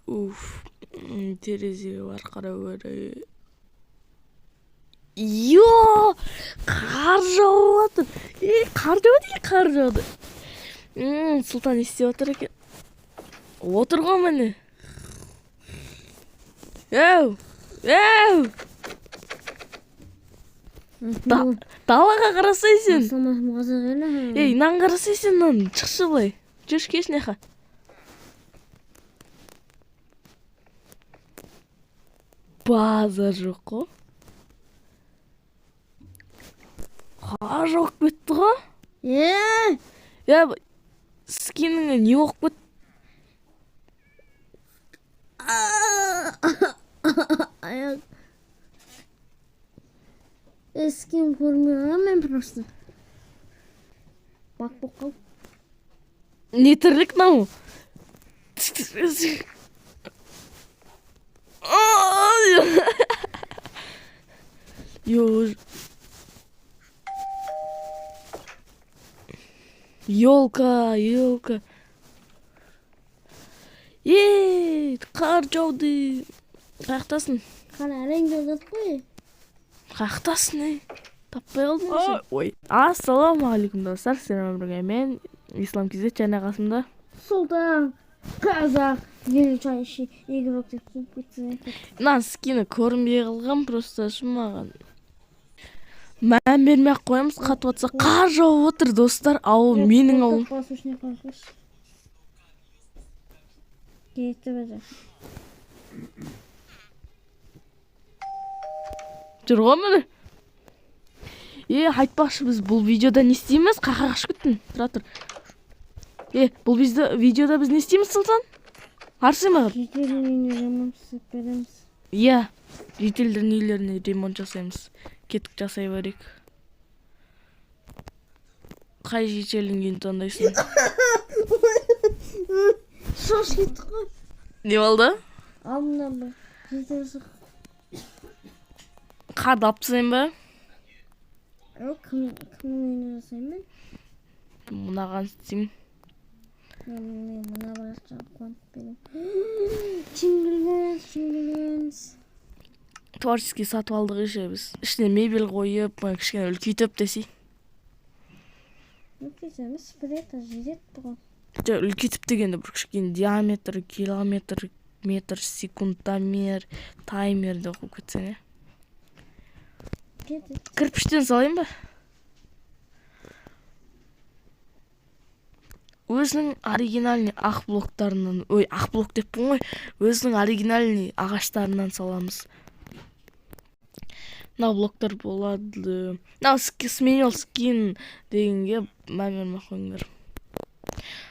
Уф, терезеге бар қарап көрейін. Қар жауып жатыр. Қар жауды, қар жауды. Сұлтан не істеп отыр екен? Отыр ғой міне. Далаға қарасайсың. Нан қарасайсың, нан. Шықшы былай. Жүрш кешін еқа. Базар жоқ қой. Қар жоқ кетті ғой. Скиніңе не оқып кет? Аяқ. Скин көрмей мен просто. Бак боқал. Не тірлік нау? Ёлка. Қар жауды. Қаяқтасың? Қара әрең жолдат қой. Қаяқтасың, таппай қалдың. Ой. Ассалаумағалейкум достар. Сіздермен бірге мен Ислам Кизет және қасымда Сұлтан, қазақ, ел чай іші, игрок деп қойып кетсе. Мына скині көрінбей қалған, просто шымаған. Мән бермей-ақ қоямыз, қатып атса қар жауып отыр достар. Ау, менің ауым. Кетті бәді. Жүр ғой мені. Айтпақшы, біз бұл видеода не істейміз? Қақаш күттін. Тұра тұр. Бұл видеода біз не істейміз, Сұлтан? Арсы мағыр? Жителеріне ремонт жасап береміз. Жителердің үйлеріне ремонт жасаймыз. Кетік жасай берейік. Қай жителдің үйін таңдайсың? Шош кетті ғой. Не болды? Алдында бір жителсі. Қарды апсайын ба? Кімнің үйіне жасайын мен? Мұнаған істеймін. Мен мұна баратқан қуанып берем. Чингілгенс. Творческий сатып алдық еше біз. Ішіне мебель қойып, кішкене үлкейтіп десей. Үлкейтеміз, бір етаж жерет бұған. Үлкейтіп дегенде бір кішкене диаметр, километр, метр, секундомер, таймерді қойып кетсене. Кірпіштен салайын ба? Өзінің оригинальный ақ блоктарынан, ақ блок деп ғой, өзінің оригинальный ағаштарынан саламыз. Мына блоктар болады. Сменил скин дегенге мәмір қойыңдар.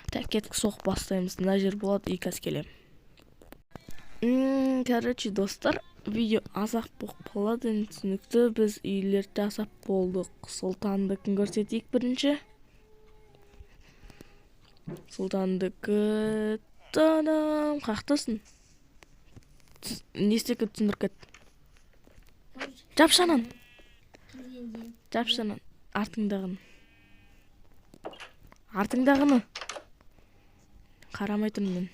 Кетік соқ бастаймыз. Мына жер болады, икас келем. Короче, достар, видео азақ болып қалады. Түсінікті, біз үйлерді асап болдық. Сұлтандықын көрсетейік бірінші. Сұлтандықы... Та-дам! Қақтасын? Нестекі түсіндіркет? Жапшанан! Жапшанан. Артыңдағыны. Қарамай тұрмын мен.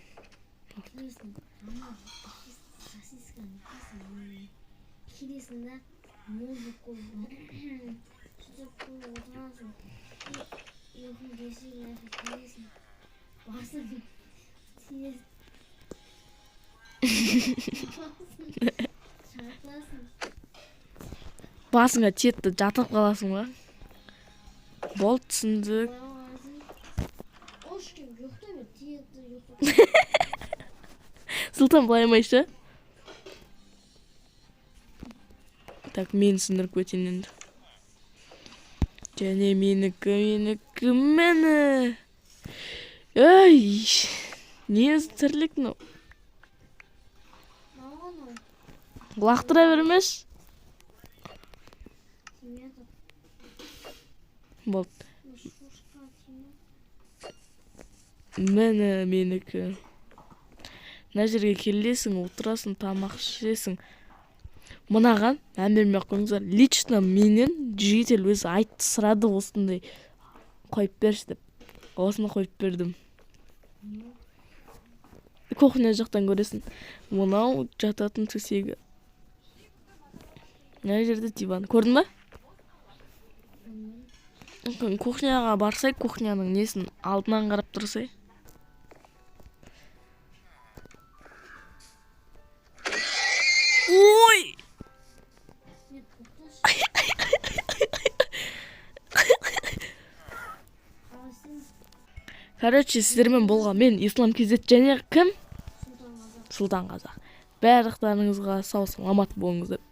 Келесінде музык қойып сөйтіп қойып отырасың. Үйдің кесігі келесің. Басың тиез. Шартласың. Басыңа тиетті жатып қаласың ба? Бол, түсіндік. Ош кеп жоқта бер, тиетті жоқта. Сұлтан былаймайшы? Так, мен түсіндіріп өтейін енді. Және менікі, мені. Ой, не тірлік ну? Лақтыра бермеш? Болды. Менікі. Мына жерге келесің, отырасың, тамақ ішесің. мынаған мән бермей ақ қойыңыздар. Лично менен жигител өзі айтты, сұрады осындай қойып берші деп. Осыны қойып бердім. Кухня жақтан көресің. Мынау жататын төсегі. Мына жерде диван. Көрдің ба? Кухняға барсай, кухняның несін алдынан қарап тұрсай. Ой! Короче, сіздермен болған мен Ислам Кезет және кім? Сұлтан Қазақ. Барлықтарыңызға сау саламат болыңыздар.